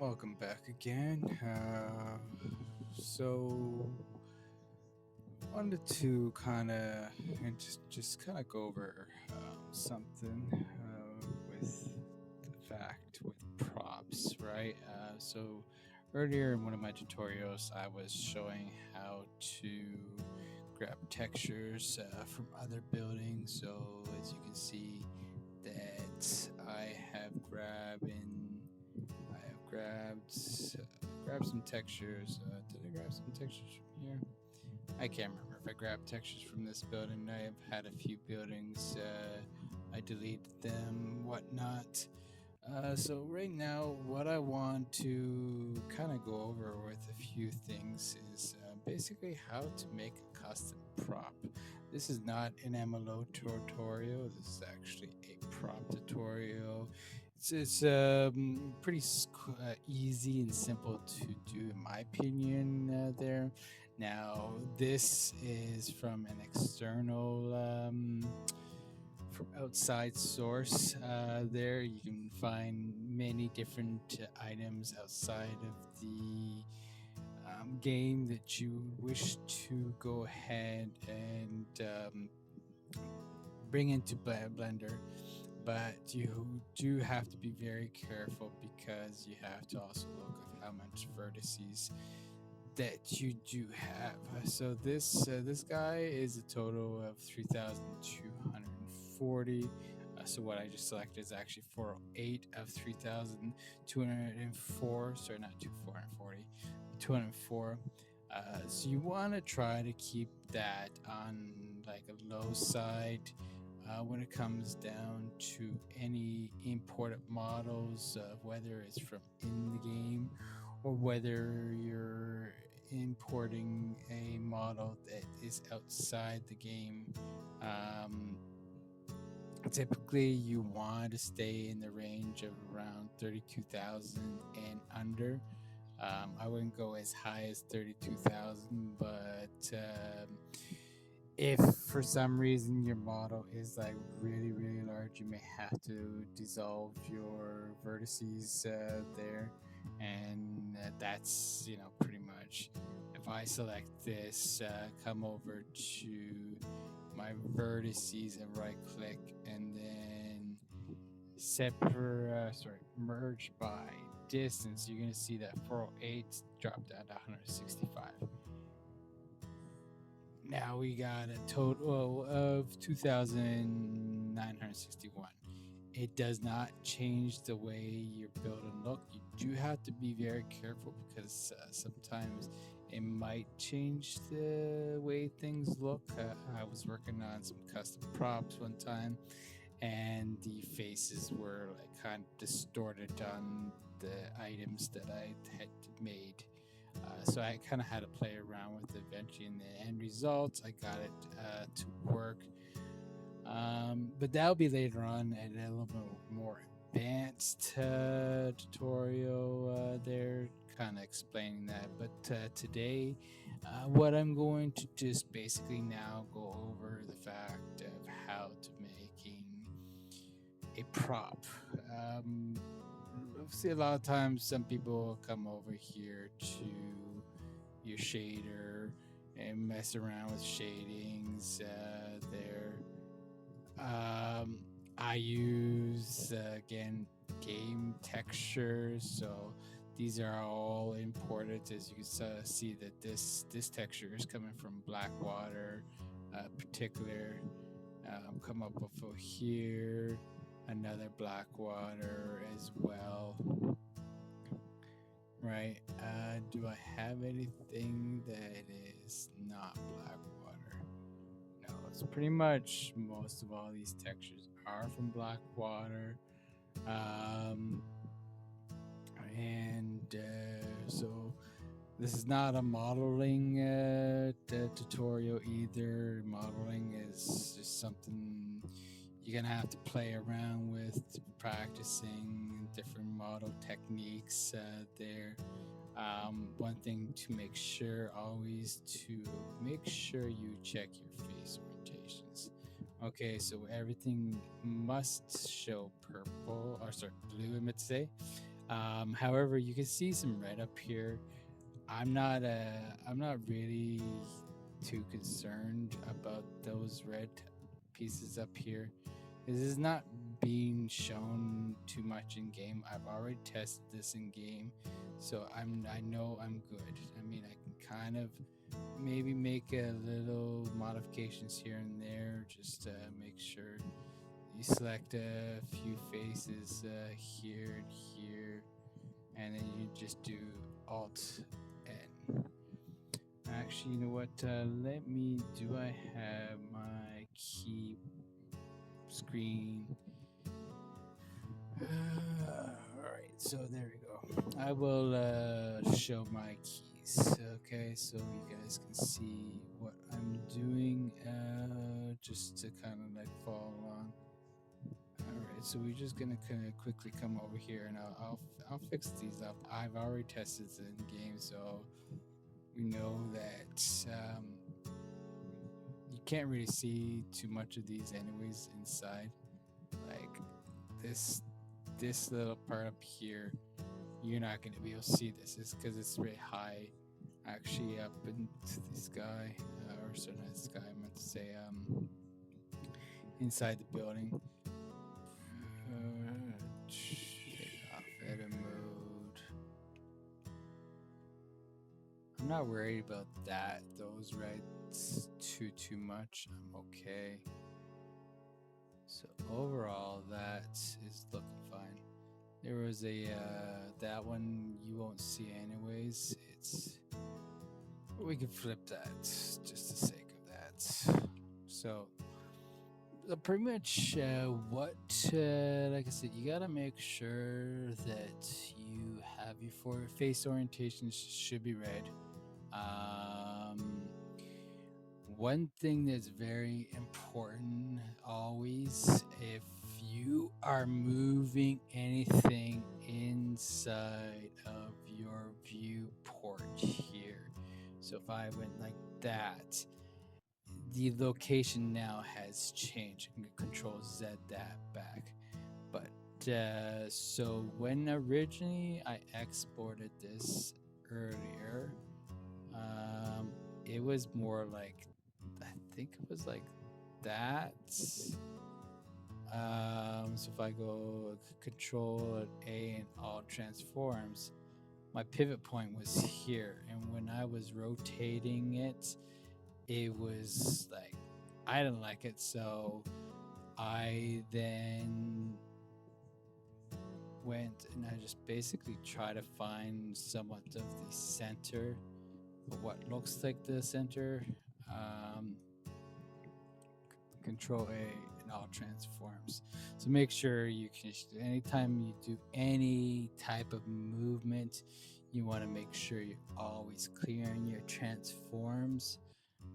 Welcome back again. So wanted to kind of and just kind of go over something with the fact with props, right? So earlier in one of my tutorials, I was showing how to grab textures from other buildings. So as you can see, that I have grabbed some textures. Did I grab some textures from here? I can't remember if I grabbed textures from this building. I have had a few buildings. I deleted them, whatnot. So right now, what I want to kind of go over with a few things is basically how to make a custom prop. This is not an MLO tutorial. This is actually a prop tutorial. It's pretty easy and simple to do, in my opinion. There. Now, this is from an external. From outside source. There you can find many different items outside of the game that you wish to go ahead and bring into Blender. But you do have to be very careful because you have to also look at how much vertices that you do have. So this guy is a total of 3,240. So what I just selected is actually 408 of 3,204. Sorry, not 440, 204. So you want to try to keep that on like a low side when it comes down to any imported models, whether it's from in the game or whether you're importing a model that is outside the game. Typically, you want to stay in the range of around 32,000 and under. I wouldn't go as high as 32,000, but if for some reason your model is like really large, you may have to dissolve your vertices there, and that's pretty much. If I select this, come over to my vertices and right click, and then merge by distance, you're going to see that 408 dropped down to 165. Now we got a total of 2,961. It does not change the way your building look. You do have to be very careful because sometimes it might change the way things look. I was working on some custom props one time, and the faces were like kind of distorted on the items that I had made. So I kind of had to play around with it. Eventually, in the end result, I got it to work. But that'll be later on at a little bit more advanced tutorial there, kind of explaining that. But today, what I'm going to just basically now go over the fact of how to making a prop. See, a lot of times some people come over here to your shader and mess around with shadings there. I use again game textures, so these are all imported. As you can see that this texture is coming from Blackwater, particular. Come up over here, another Blackwater as well. Right? Do I have anything that is not Blackwater? No, it's pretty much most of all these textures are from Blackwater. So this is not a modeling tutorial either. Modeling is just something you're gonna have to play around with, to practicing different model techniques there. One thing to make sure always to make sure you check your face orientations. Okay, so everything must show blue, I meant to say. However, you can see some red up here. I'm not really too concerned about those red pieces up here. This is not being shown too much in game. I've already tested this in game, so I know I'm good. I mean, I can kind of maybe make a little modifications here and there just to make sure you select a few faces here and here, and then you just do Alt N. Actually, you know what? Let me. Do I have my key screen? All right, so there we go. I will show my keys. Okay, so you guys can see what I'm doing, just to kind of like follow along. All right, so we're just gonna kind of quickly come over here, and I'll fix these up. I've already tested it in game, so we know that you can't really see too much of these anyways inside. Like this little part up here, you're not going to be able to see this. It's because it's very high, actually, up into the sky, or sorry, not the sky. I meant to say inside the building. Off edit mode. I'm not worried about that. Those reds too much. I'm okay. So overall, that is looking fine. There was a that one you won't see anyways. We can flip that just the sake of that. So pretty much what like I said, you gotta make sure that you have your face orientation should be red. One thing that's very important always, if you are moving anything inside of your viewport here, so if I went like that, the location now has changed. I'm gonna Control Z that back. But so when originally I exported this earlier, it was more like, I think it was like that. So if I go Control A and all transforms, my pivot point was here, and when I was rotating it, it was like I didn't like it, so I then went and I just basically try to find somewhat of the center of what looks like the center. Control A and all transforms. So make sure you can, anytime you do any type of movement, you want to make sure you're always clearing your transforms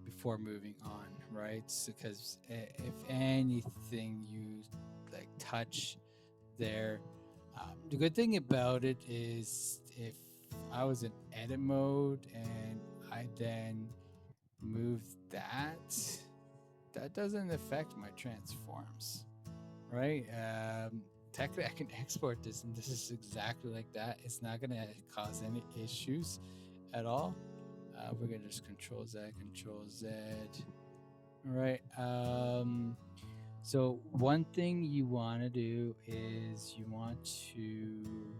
before moving on, right? Because if anything you like touch there, the good thing about it is if I was in edit mode and I then move that doesn't affect my transforms, right? Technically I can export this, and this is exactly like that. It's not going to cause any issues at all. We're going to just Control Z. All right. So one thing you want to do is you want to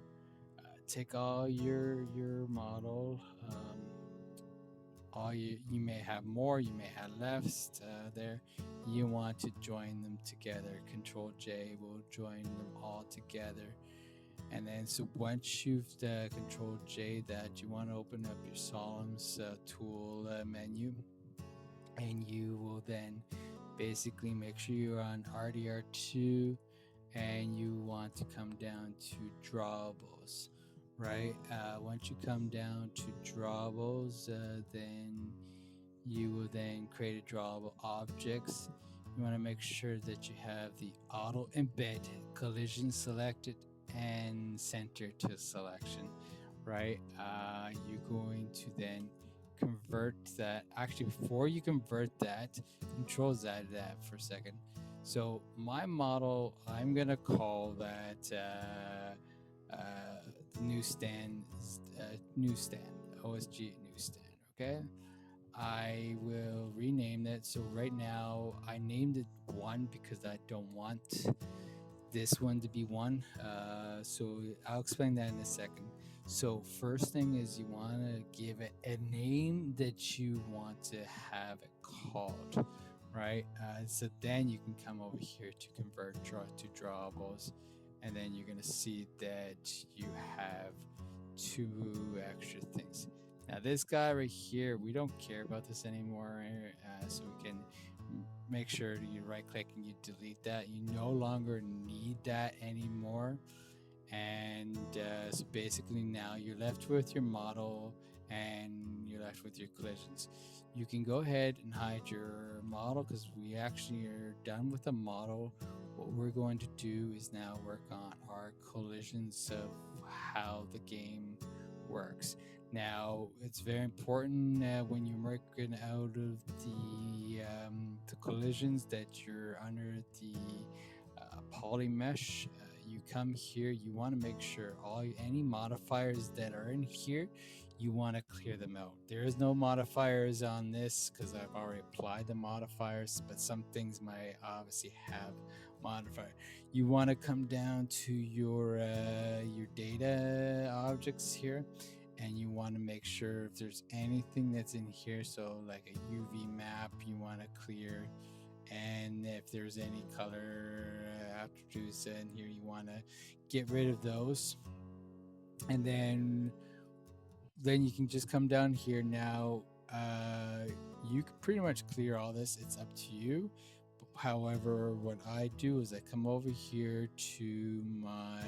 take all your model. All you may have more, you may have less there. You want to join them together. Control J will join them all together. And then so once you've Control J that, you want to open up your Sollumz tool menu, and you will then basically make sure you're on RDR2, and you want to come down to drawables, right? Once you come down to drawables, then you will then create a drawable objects. You want to make sure that you have the auto embed collision selected and center to selection, right? You're going to then convert that. Actually, before you convert that, Control Z that for a second. So my model, I'm gonna call that newsstand, newsstand, OSG newsstand. Okay, I will rename it. So right now I named it 1 because I don't want this one to be 1. So I'll explain that in a second. So first thing is you want to give it a name that you want to have it called, right? So then you can come over here to convert to drawables, and then you're gonna see that you have 2 extra things. Now this guy right here, we don't care about this anymore, so we can make sure you right click and you delete that. You no longer need that anymore. And so basically now you're left with your model and you're left with your collisions. You can go ahead and hide your model because we actually are done with the model. What we're going to do is now work on our collisions of how the game works. Now, it's very important when you're working out of the collisions that you're under the poly mesh. You come here, you want to make sure any modifiers that are in here, you want to clear them out. There is no modifiers on this because I've already applied the modifiers, but some things might obviously have modifier. You want to come down to your data objects here, and you want to make sure if there's anything that's in here, so like a UV map, you want to clear. And if there's any color attributes in here, you want to get rid of those. And then you can just come down here. Now you can pretty much clear all this, it's up to you. However, what I do is I come over here to my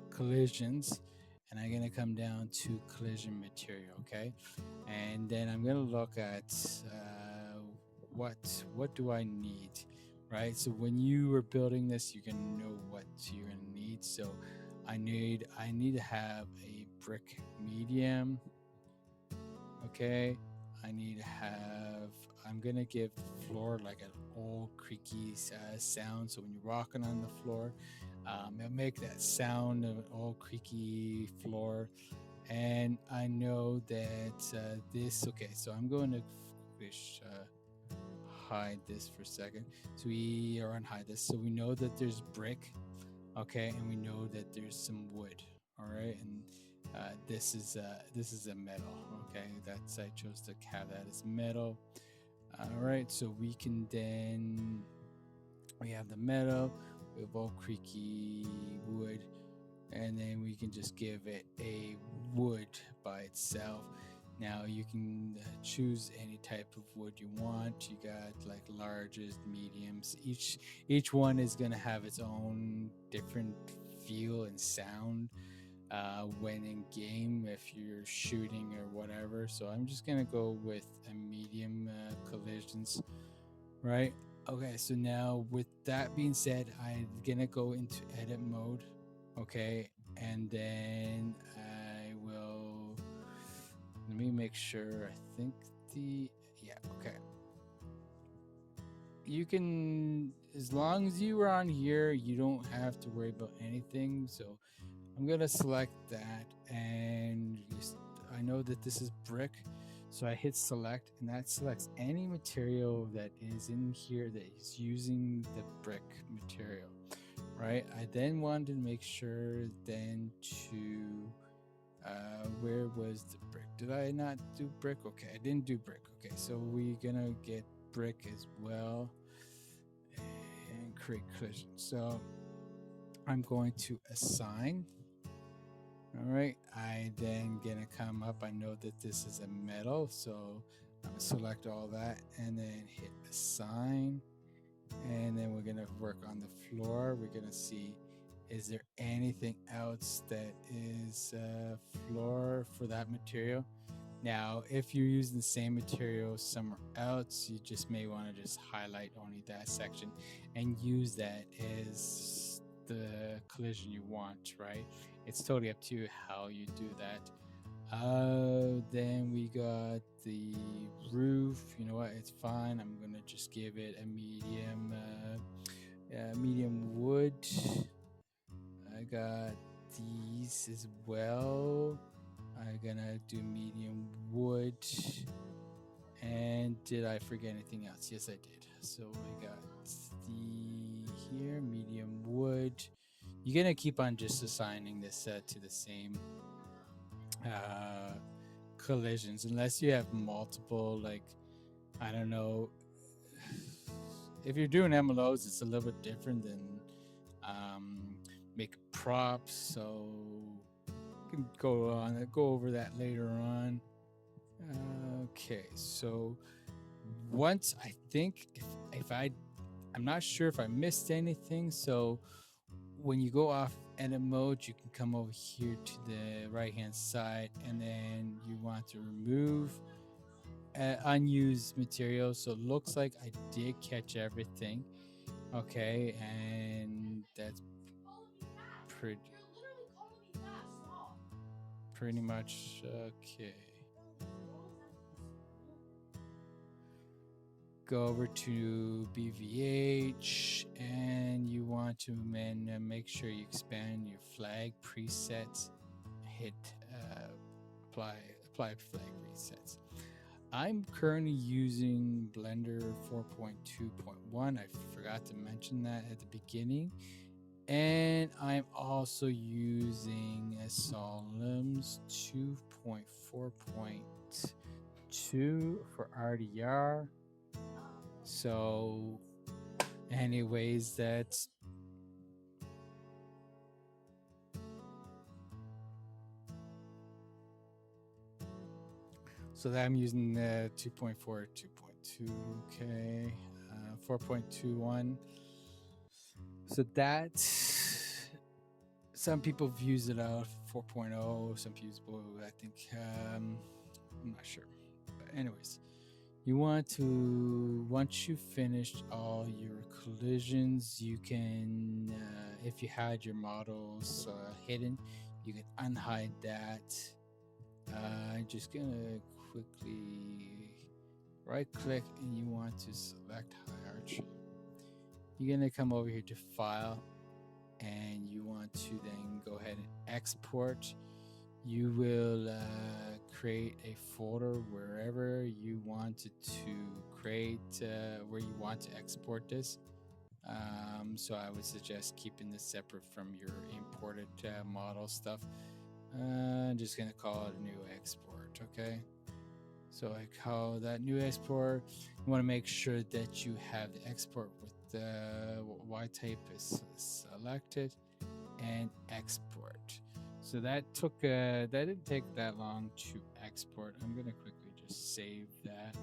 collisions, and I'm gonna come down to collision material, okay? And then I'm gonna look at what do I need, right? So when you are building this, you're gonna know what you're gonna need. So I need to have a brick medium, okay? I'm gonna give the floor like an old creaky sound, so when you're walking on the floor, it'll make that sound of an old creaky floor. And I know that okay, so I'm going to hide this for a second. So we are unhide this. So we know that there's brick, okay, and we know that there's some wood, all right, and this is a metal, okay. I chose to have that as metal. All right, so we can then we have the metal, we have all creaky wood, and then we can just give it a wood by itself. Now you can choose any type of wood you want. You got like larges, mediums. Each one is going to have its own different feel and sound when in game, if you're shooting or whatever. So I'm just going to go with a medium collisions, right? Okay, so now with that being said, I'm going to go into edit mode, okay? And then I will, let me make sure, I think okay. You can, as long as you are on here, you don't have to worry about anything. So I'm gonna select that, and I know that this is brick, so I hit select, and that selects any material that is in here that is using the brick material, right? I then wanted to make sure then to where was the brick? Did I not do brick? Okay, I didn't do brick. Okay, so we're gonna get brick as well and create collision. So I'm going to assign. All right, I then gonna come up. I know that this is a metal, so I'm gonna select all that and then hit assign. And then we're gonna work on the floor. We're gonna see, is there anything else that is floor for that material? Now, if you're using the same material somewhere else, you just may want to just highlight only that section and use that as the collision you want, right? It's totally up to you how you do that. Then we got the roof. You know what? It's fine. I'm gonna just give it a medium wood. I got these as well. I'm gonna do medium wood. And did I forget anything else? Yes, I did. So we got the here, medium wood. You're gonna keep on just assigning this to the same collisions, unless you have multiple, like, I don't know. If you're doing MLOs, it's a little bit different than make props. So you can go over that later on. Okay, so once I think if I'm not sure if I missed anything. So when you go off edit mode, you can come over here to the right hand side, and then you want to remove unused material. So it looks like I did catch everything. Okay, and that's pretty much okay. Go over to BVH, and you want to make sure you expand your flag presets. Hit apply flag resets. I'm currently using Blender 4.2.1. I forgot to mention that at the beginning. And I'm also using a Sollumz 2.4.2 for RDR. So anyways, that's so that I'm using the 2.4, 2.2, okay, 4.21. So that some people use it out 4.0, some people, I think, I'm not sure. But anyways, you want to, once you finished all your collisions, you can, if you had your models hidden, you can unhide that. I'm just gonna quickly right click, and you want to select hierarchy. You're gonna come over here to file, and you want to then go ahead and export. You will create a folder wherever you wanted to create, where you want to export this. So I would suggest keeping this separate from your imported model stuff. I'm just gonna call it a new export, okay? So I call that new export. You want to make sure that you have the export with the Y type is selected, and export. So that didn't take that long to export. I'm gonna quickly just save that.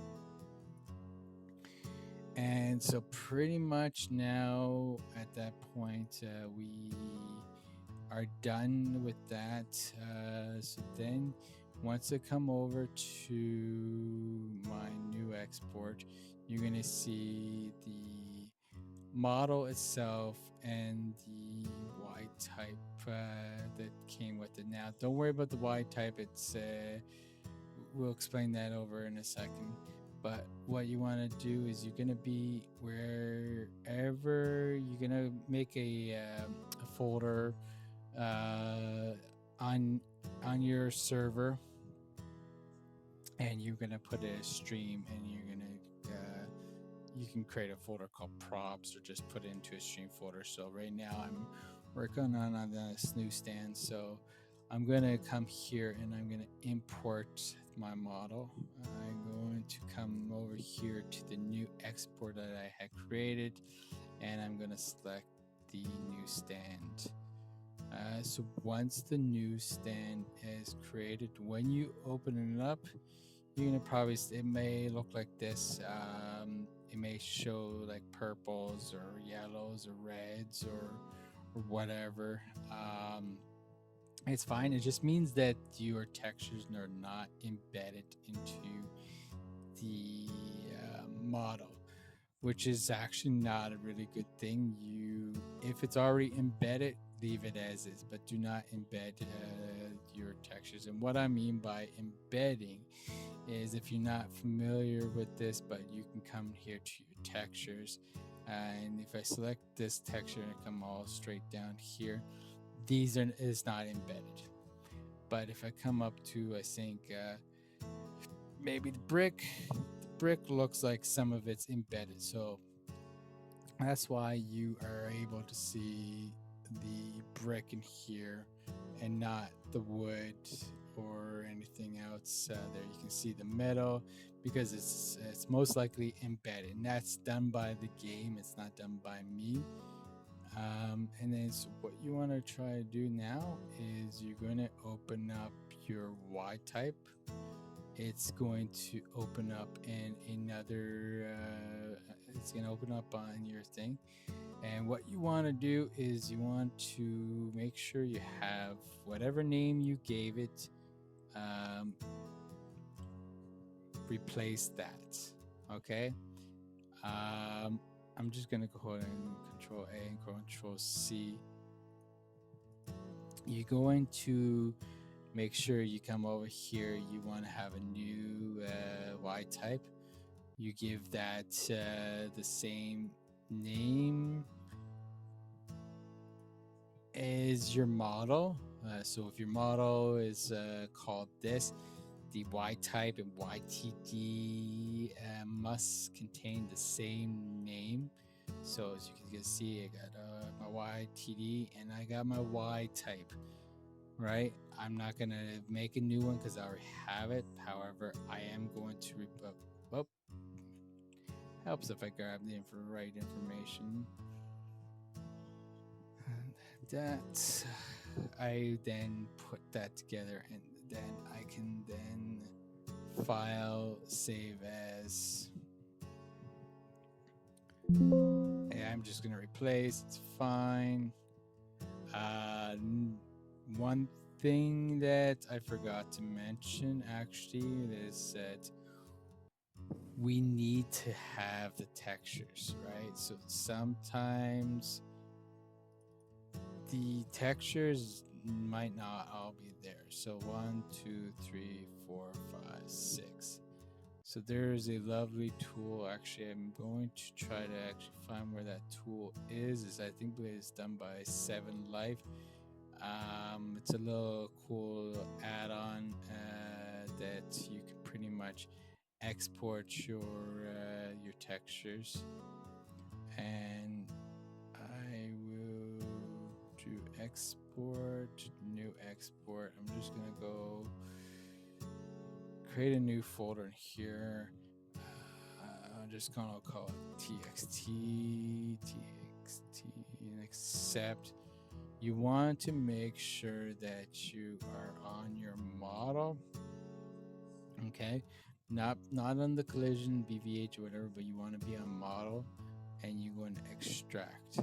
And so pretty much now at that point, we are done with that. So then once I come over to my new export, you're gonna see the model itself and the Y type that came with it. Now, don't worry about the Y type. It's we'll explain that over in a second. But what you want to do is you're gonna be wherever you're gonna make a folder on your server, and you're gonna put a stream, and you're gonna you can create a folder called props, or just put it into a stream folder. So right now I'm working on this new stand, so I'm gonna come here and I'm gonna import my model. I'm going to come over here to the new export that I had created, and I'm gonna select the new stand. So once the new stand is created, when you open it up, you're gonna probably, it may look like this. It may show like purples or yellows or reds or whatever. It's fine. It just means that your textures are not embedded into the model, which is actually not a really good thing. If it's already embedded, leave it as is, but do not embed your textures. And what I mean by embedding is, if you're not familiar with this, but you can come here to your textures, and if I select this texture and come all straight down here, these are is not embedded. But if I come up to, I think maybe the brick looks like some of it's embedded. So that's why you are able to see the brick in here and not the wood or anything else there. You can see the metal because it's most likely embedded, and that's done by the game. It's not done by me. And then so what you want to try to do now is you're going to open up your Y type. It's going to open up in another it's going to open up on your thing. And what you want to do is you want to make sure you have whatever name you gave it, replace that. Okay. I'm just going to go ahead and Control A and Control C. You're going to make sure you come over here. You want to have a new Y type. You give that the same name as your model. So if your model is called this, the Y type and YTD must contain the same name. So as you can see, I got my YTD and I got my Y type, right? I'm not going to make a new one because I already have it. However, I am going to helps if I grab the right information. That I then put that together, and then I can then file save as. And I'm just gonna replace. It's fine. One thing that I forgot to mention actually is that we need to have the textures, right? So sometimes the textures might not all be there. So 1, 2, 3, 4, 5, 6. So there's a lovely tool. Actually, I'm going to try to actually find where that tool is I think it's done by SevenLife. It's a little cool add-on that you can pretty much export your textures, and I will do export, new export. I'm just gonna go create a new folder in here. I'm just gonna call it txt, and accept. You want to make sure that you are on your model, okay? Not on the collision, BVH, or whatever, but you want to be on model, and you're going to extract.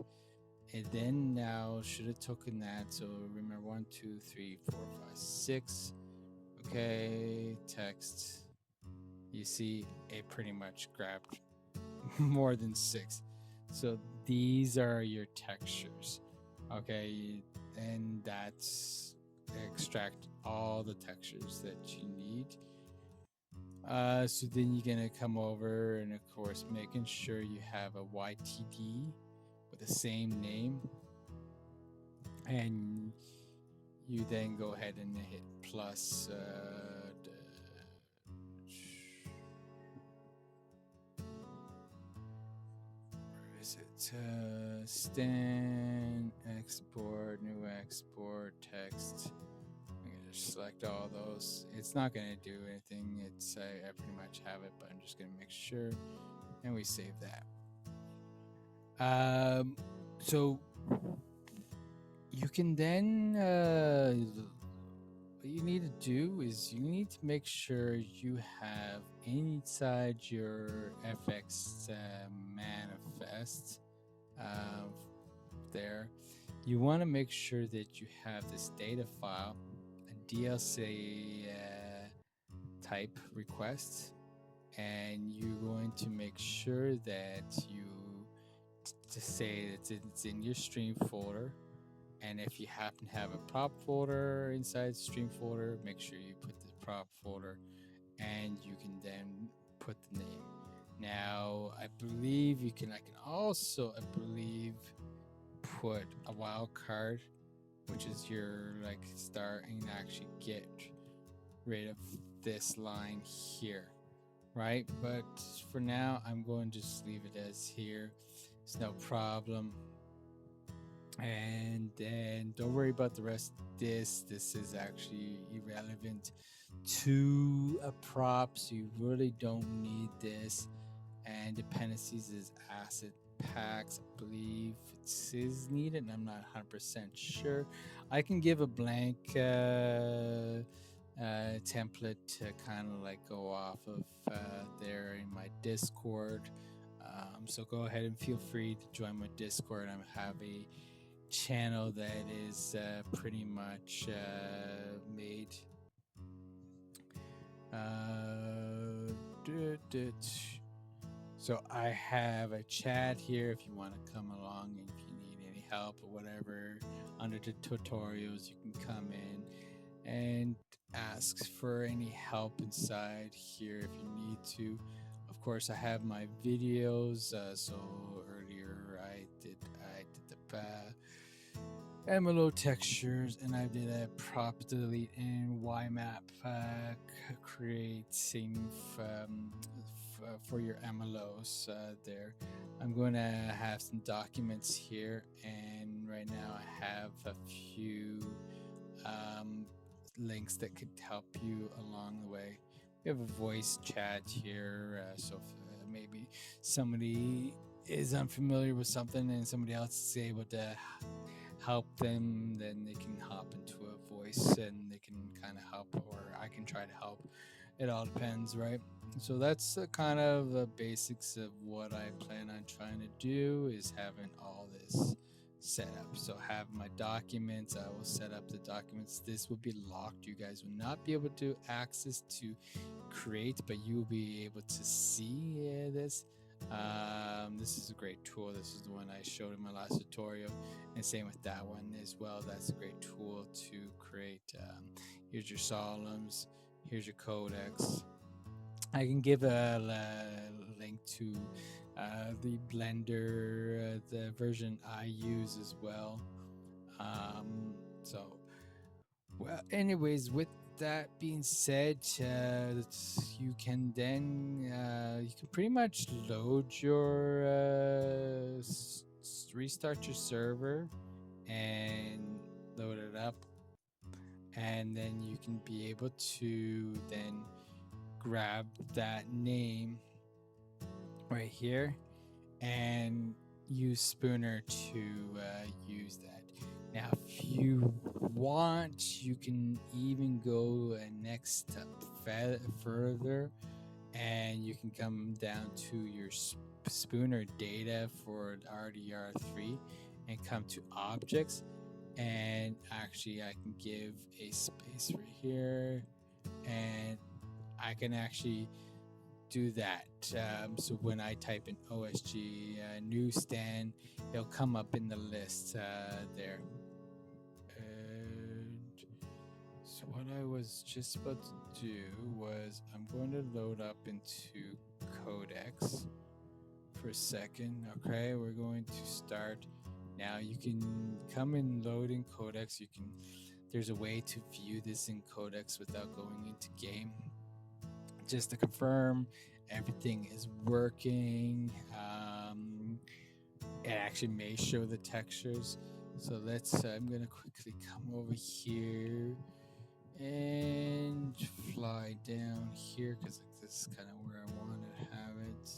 And then now should have taken that. So remember 1, 2, 3, 4, 5, 6. Okay, text. You see, it pretty much grabbed more than 6. So these are your textures. Okay, and that's extract all the textures that you need. So then you're gonna come over and of course making sure you have a YTD with the same name, and you then go ahead and hit plus. Where is it? Scan, export, new export, text. I'm gonna just select all those. It's not gonna do anything. It's I pretty much have it, but I'm just gonna make sure, and we save that. So you can then what you need to do is you need to make sure you have inside your FX manifest there. You want to make sure that you have this data file, a DLC type request, and you're going to make sure that you just say it's in your stream folder. And if you happen to have a prop folder inside stream folder, make sure you put the prop folder, and you can then put the name. Now, I believe I can also put a wildcard which is your like start, and actually get rid of this line here, right? But for now, I'm going to just leave it as here. It's no problem. And then don't worry about the rest of this. This is actually irrelevant to a prop, so you really don't need this. And dependencies is asset packs. I believe it is needed, and I'm not 100% sure. I can give a blank template to kind of like go off of there in my Discord. So go ahead and feel free to join my Discord. I have a channel that is pretty much made. So I have a chat here if you want to come along, and if you need any help or whatever under the tutorials, you can come in and ask for any help inside here if you need to. Of course, I have my videos. So earlier I did the MLO textures, and I did a prop delete in YMap creating for your MLOs there. I'm going to have some documents here, and right now I have a few links that could help you along the way. We have a voice chat here, so if maybe somebody is unfamiliar with something and somebody else is able to help them, then they can hop into a voice and they can kind of help, or I can try to help. It all depends, right? So that's kind of the basics of what I plan on trying to do, is having all this set up. So have my documents, I will set up the documents. This will be locked. You guys will not be able to access to create, but you will be able to see this. This is a great tool. This is the one I showed in my last tutorial, and same with that one as well. That's a great tool to create. Here's your Sollumz, here's your codex. I can give a link to the Blender, the version I use as well. So, well, anyways, with that being said, you can then you can pretty much load your restart your server and load it up, and then you can be able to then grab that name right here and use Spooner to use that. Now, if you want, you can even go a next step further, and you can come down to your Spooner data for RDR3 and come to objects, and actually I can give a space right here, and I can actually do that. So when I type in OSG newsstand, it'll come up in the list there. And so what I was just about to do was I'm going to load up into Codex for a second. Okay, we're going to start. Now you can come in loading Codex. There's a way to view this in Codex without going into game, just to confirm everything is working. It actually may show the textures. So I'm gonna quickly come over here and fly down here, because this is kind of where I want to have it.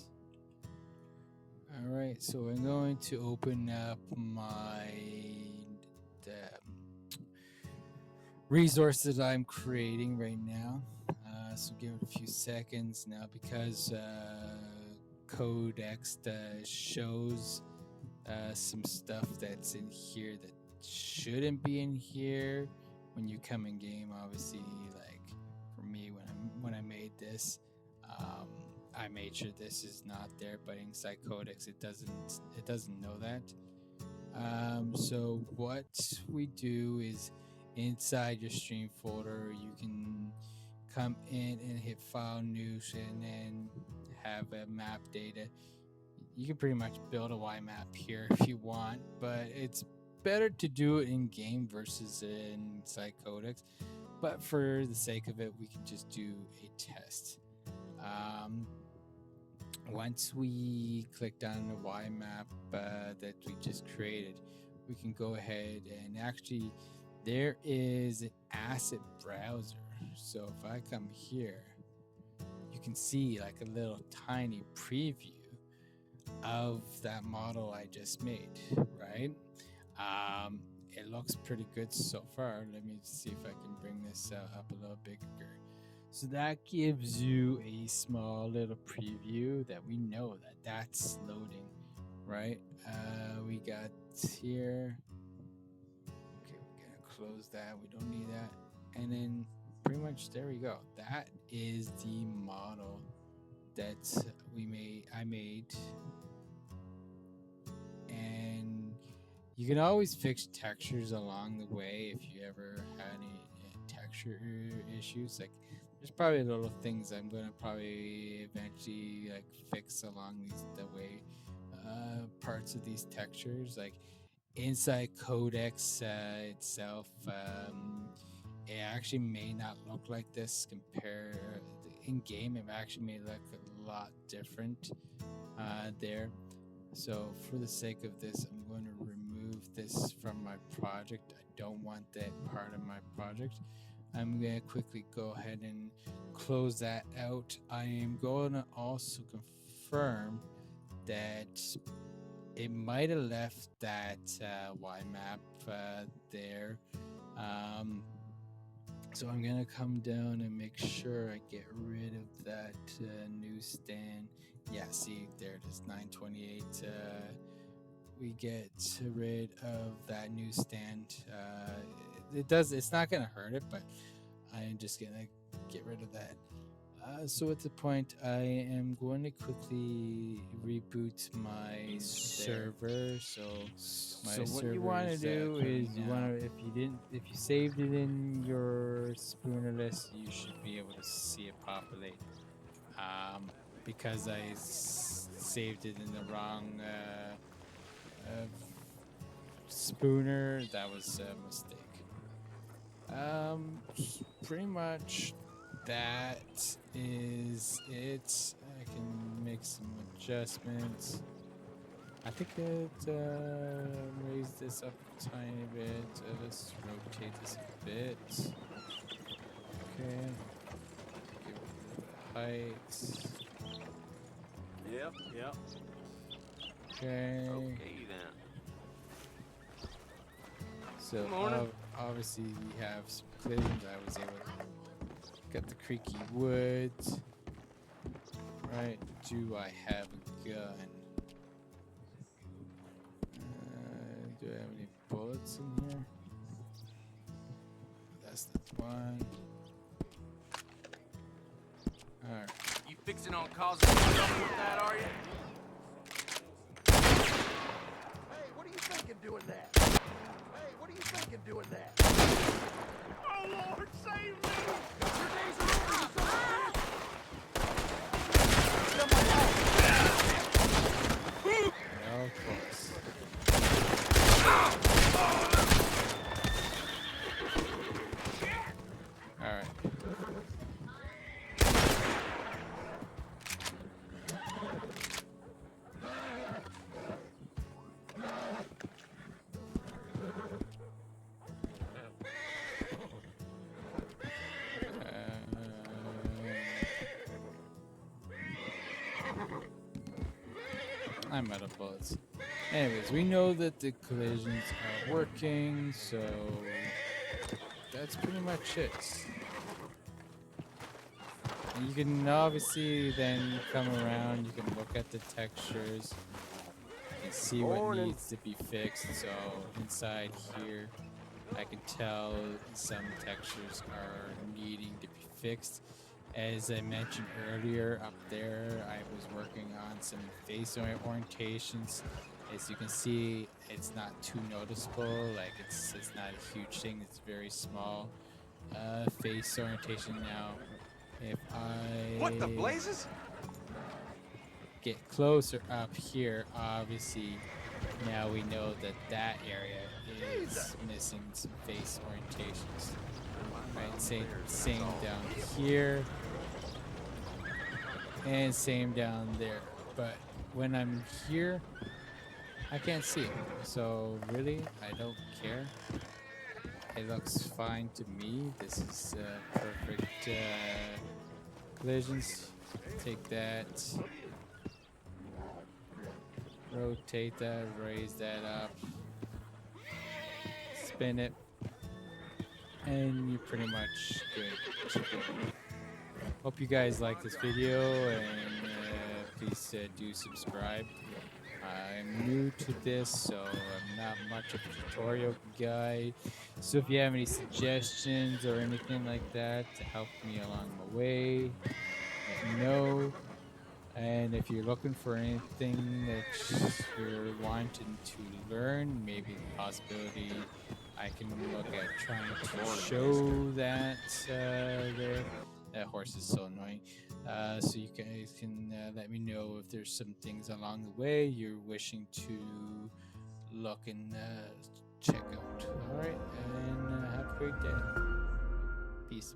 All right, so I'm going to open up my resources I'm creating right now. So give it a few seconds now, because Codex shows some stuff that's in here that shouldn't be in here when you come in game. Obviously, like for me, when I made this, I made sure this is not there, but inside Codex it doesn't know that. So what we do is, inside your stream folder, you can come in and hit file news, and then have a map data. You can pretty much build a YMap here if you want, but it's better to do it in game versus inside codecs, but for the sake of it, we can just do a test. Once we clicked on the Y map that we just created, we can go ahead and actually, there is an asset browser. So if I come here, you can see like a little tiny preview of that model I just made, right? It looks pretty good so far. Let me see if I can bring this up a little bigger. So that gives you a small little preview that we know that that's loading, right? We got here. Okay, we're gonna close that. We don't need that. And then pretty much there we go. That is the model that I made. And you can always fix textures along the way if you ever had any texture issues. Like, there's probably little things I'm gonna probably eventually like fix along the way parts of these textures. Like inside codecs itself, it actually may not look like this. In game, it actually may look a lot different there. So for the sake of this, I'm going to remove this from my project. I don't want that part of my project. I'm going to quickly go ahead and close that out. I am going to also confirm that it might have left that Y map there. So I'm going to come down and make sure I get rid of that newsstand. Yeah, see, there it is, 928. We get rid of that newsstand. It's not going to hurt it, but I'm just going to get rid of that. So at the point, I am going to quickly reboot my server. So what you want to do is if you saved it in your spooner list, you should be able to see it populate. Because I saved it in the wrong spooner, that was a mistake. Pretty much that is it. I can make some adjustments. I think it raise this up a tiny bit. Let's rotate this a bit. Okay. Give it a height. Yep. Okay. Okay then. So obviously we have some collisions. I was able to get the creaky wood. Right? Do I have a gun? Do I have any bullets in here? That's the one. Alright. You fixing on causing trouble with that, are you? Hey, what are you thinking doing that? Hey, what are you thinking doing that? Oh, Lord, save me! Your days are over, you son of a bitch! Of course. Alright. I'm out of bullets. Anyways, we know that the collisions are working, so that's pretty much it. And you can obviously then come around, you can look at the textures and see what needs to be fixed. So inside here, I can tell some textures are needing to be fixed. As I mentioned earlier, up there, I was working on some face orientations. As you can see, it's not too noticeable. Like it's not a huge thing. It's very small face orientation. Now, if I What the blazes? get closer up here, obviously now we know that that area is missing some face orientations. Right, same down here, and same down there. But when I'm here, I can't see it. So really, I don't care. It looks fine to me. This is perfect collisions. Take that, rotate that, raise that up, spin it, and you're pretty much good. Hope you guys like this video, and please do subscribe. I'm new to this, so I'm not much of a tutorial guy. So if you have any suggestions or anything like that to help me along the way, let me know. And if you're looking for anything that you're wanting to learn, maybe the possibility I can look at trying to show that there. That horse is so annoying. So you guys can let me know if there's some things along the way you're wishing to look and check out. All right, and have a great day. Peace.